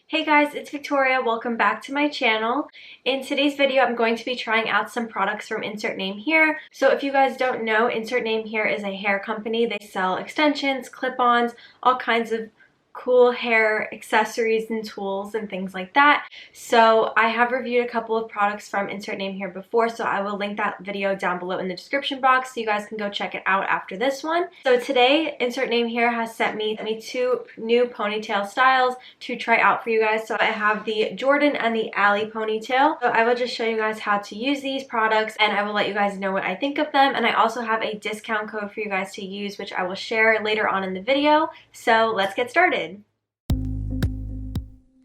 Hey guys, it's Victoria. Welcome back to my channel. In today's video, I'm going to be trying out some products from Insert Name Here. So if you guys don't know, Insert Name Here is a hair company. They sell extensions, clip-ons, all kinds of cool hair accessories and tools and things like that. So I have reviewed a couple of products from Insert Name Here before, so I will link that video down below in the description box so you guys can go check it out after this one. So today, Insert Name Here has sent me two new ponytail styles to try out for you guys. So I have the Jordynn and the Aly Ponytail. So I will just show you guys how to use these products and I will let you guys know what I think of them. And I also have a discount code for you guys to use, which I will share later on in the video. So let's get started.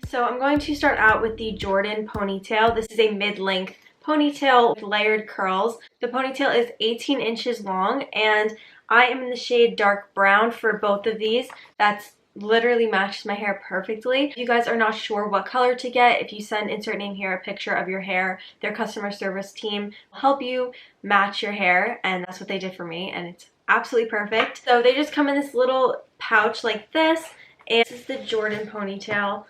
So I'm going to start out with the Jordynn ponytail. This is a mid-length ponytail with layered curls. The ponytail is 18 inches long and I am in the shade dark brown for both of these. That's literally matches my hair perfectly. If you guys are not sure what color to get, if you send Insert Name Here a picture of your hair, their customer service team will help you match your hair, and that's what they did for me and it's absolutely perfect. So they just come in this little pouch like this, and this is the Jordynn ponytail.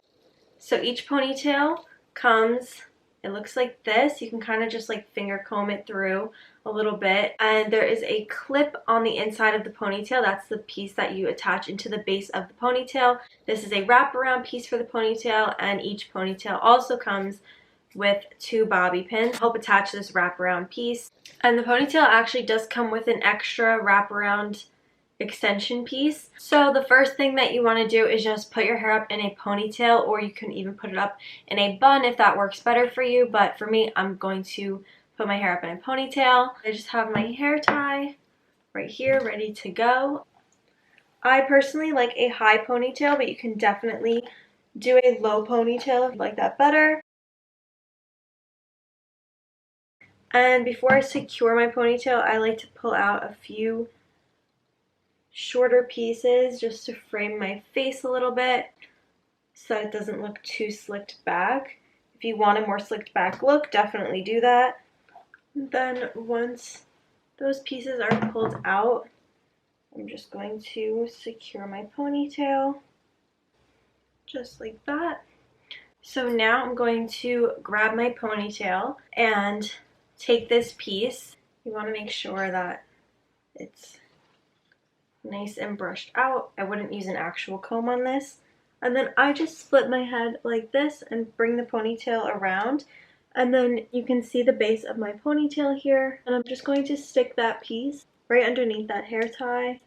So each ponytail comes, it looks like this. You can kind of just like finger comb it through a little bit. And there is a clip on the inside of the ponytail. That's the piece that you attach into the base of the ponytail. This is a wraparound piece for the ponytail, and each ponytail also comes with two bobby pins to help attach this wraparound piece. And the ponytail actually does come with an extra wraparound extension piece. So the first thing that you want to do is just put your hair up in a ponytail, or you can even put it up in a bun if that works better for you, but for me, I'm going to put my hair up in a ponytail. I just have my hair tie right here ready to go. I personally like a high ponytail, but you can definitely do a low ponytail if you like that better. And before I secure my ponytail, I like to pull out a few shorter pieces just to frame my face a little bit so that it doesn't look too slicked back. If you want a more slicked back look, definitely do that. And then once those pieces are pulled out, I'm just going to secure my ponytail just like that. So now I'm going to grab my ponytail and take this piece. You want to make sure that it's nice and brushed out. I wouldn't use an actual comb on this. And then I just split my head like this and bring the ponytail around. And then you can see the base of my ponytail here. And I'm just going to stick that piece right underneath that hair tie.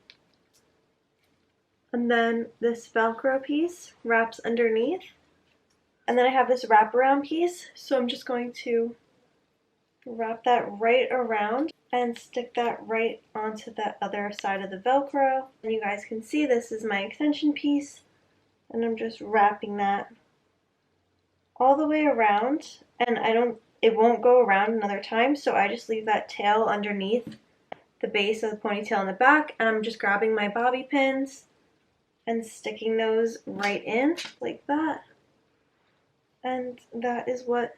And then this Velcro piece wraps underneath. And then I have this wraparound piece. So I'm just going to wrap that right around and stick that right onto the other side of the Velcro. And you guys can see this is my extension piece, and I'm just wrapping that all the way around, and it won't go around another time, so I just leave that tail underneath the base of the ponytail in the back, and I'm just grabbing my bobby pins and sticking those right in like that. And that is what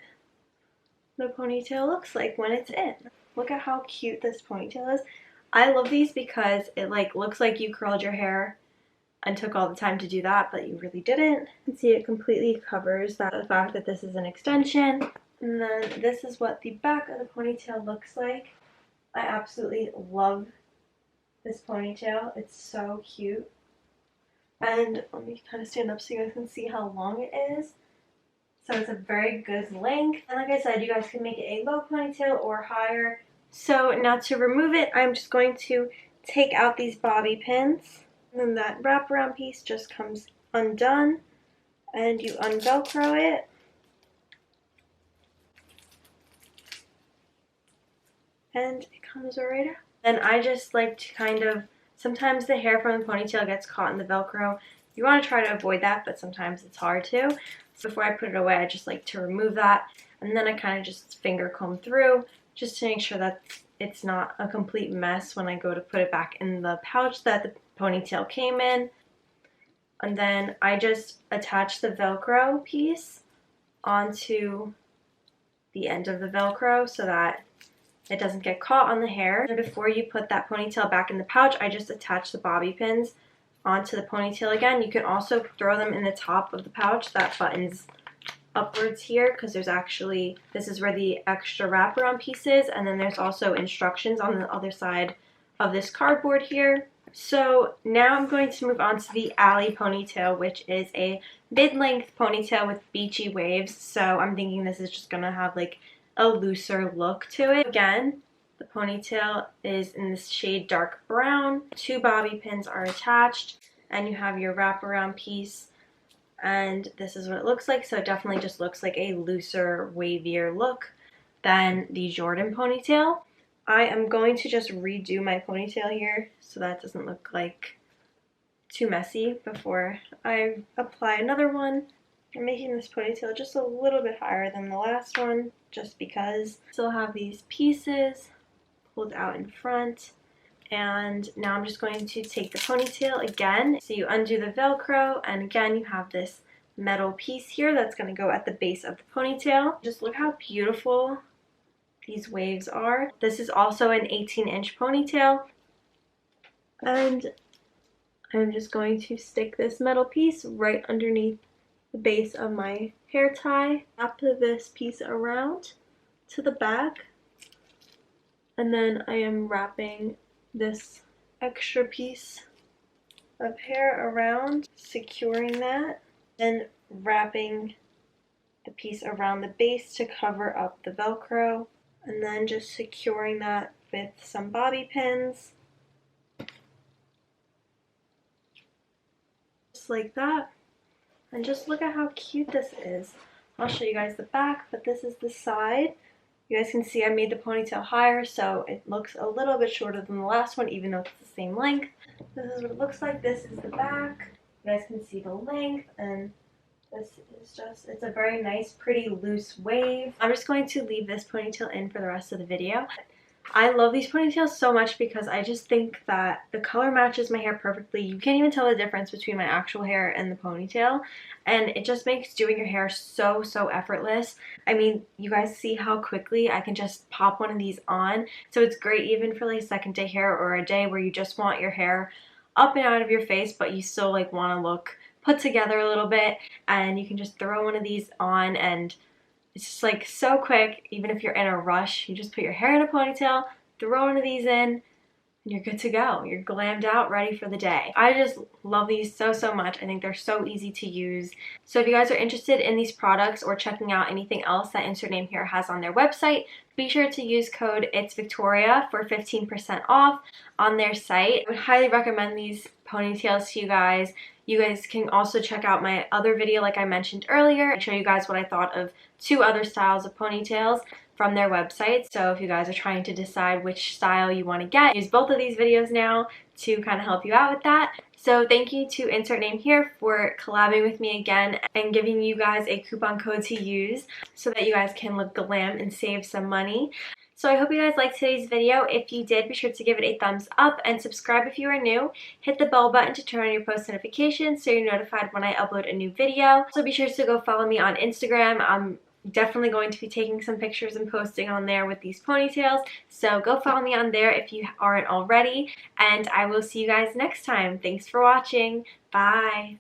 the ponytail looks like when it's in. Look at how cute this ponytail is. I love these because it like looks like you curled your hair and took all the time to do that, but you really didn't. You can see it completely covers the fact that this is an extension. And then this is what the back of the ponytail looks like. I absolutely love this ponytail. It's so cute. And let me kind of stand up so you guys can see how long it is. So it's a very good length. And like I said, you guys can make it a low ponytail or higher. So now to remove it, I'm just going to take out these bobby pins. And then that wraparound piece just comes undone. And you unvelcro it. And it comes right out. And I just like to kind of, sometimes the hair from the ponytail gets caught in the Velcro. You want to try to avoid that, but sometimes it's hard to. So before I put it away, I just like to remove that. And then I kind of just finger comb through just to make sure that it's not a complete mess when I go to put it back in the pouch that the ponytail came in. And then I just attach the Velcro piece onto the end of the Velcro so that it doesn't get caught on the hair. And before you put that ponytail back in the pouch, I just attach the bobby pins onto the ponytail again. You can also throw them in the top of the pouch that buttons upwards here, because there's actually, this is where the extra wraparound piece is, and then there's also instructions on the other side of this cardboard here. So now I'm going to move on to the Aly ponytail, which is a mid-length ponytail with beachy waves. So I'm thinking this is just gonna have like a looser look to it. Again, the ponytail is in this shade dark brown. 2 bobby pins are attached, and you have your wraparound piece, and this is what it looks like. So it definitely just looks like a looser, wavier look than the Jordynn ponytail. I am going to just redo my ponytail here so that doesn't look like too messy before I apply another one. I'm making this ponytail just a little bit higher than the last one, just because. Still have these pieces pulled out in front. And now I'm just going to take the ponytail again. So you undo the Velcro, and again you have this metal piece here that's going to go at the base of the ponytail. Just look how beautiful these waves are. This is also an 18-inch ponytail. And I'm just going to stick this metal piece right underneath the base of my hair tie. Wrap this piece around to the back. And then I am wrapping this extra piece of hair around, securing that, and wrapping the piece around the base to cover up the Velcro, and then just securing that with some bobby pins, just like that. And just look at how cute this is. I'll show you guys the back, but this is the side. You guys can see I made the ponytail higher, so it looks a little bit shorter than the last one, even though it's the same length. This is what it looks like. This is the back. You guys can see the length, and this is just, it's a very nice, pretty loose wave. I'm just going to leave this ponytail in for the rest of the video. I love these ponytails so much because I just think that the color matches my hair perfectly. You can't even tell the difference between my actual hair and the ponytail, and it just makes doing your hair so effortless. I mean, you guys see how quickly I can just pop one of these on, so it's great even for like second day hair or a day where you just want your hair up and out of your face but you still like want to look put together a little bit, and you can just throw one of these on and it's just like so quick. Even if you're in a rush, you just put your hair in a ponytail, throw one of these in, and you're good to go. You're glammed out, ready for the day. I just love these so much. I think they're so easy to use. So if you guys are interested in these products or checking out anything else that Insert Name Here has on their website, be sure to use code IT'sVictoria for 15% off on their site. I would highly recommend these ponytails to you guys. You guys can also check out my other video like I mentioned earlier. I show you guys what I thought of 2 other styles of ponytails from their website. So if you guys are trying to decide which style you want to get, use both of these videos now to kind of help you out with that. So thank you to Insert Name Here for collabing with me again and giving you guys a coupon code to use so that you guys can look glam and save some money. So I hope you guys liked today's video. If you did, be sure to give it a thumbs up and subscribe if you are new. Hit the bell button to turn on your post notifications so you're notified when I upload a new video. So be sure to go follow me on Instagram. I'm definitely going to be taking some pictures and posting on there with these ponytails. So go follow me on there if you aren't already. And I will see you guys next time. Thanks for watching. Bye.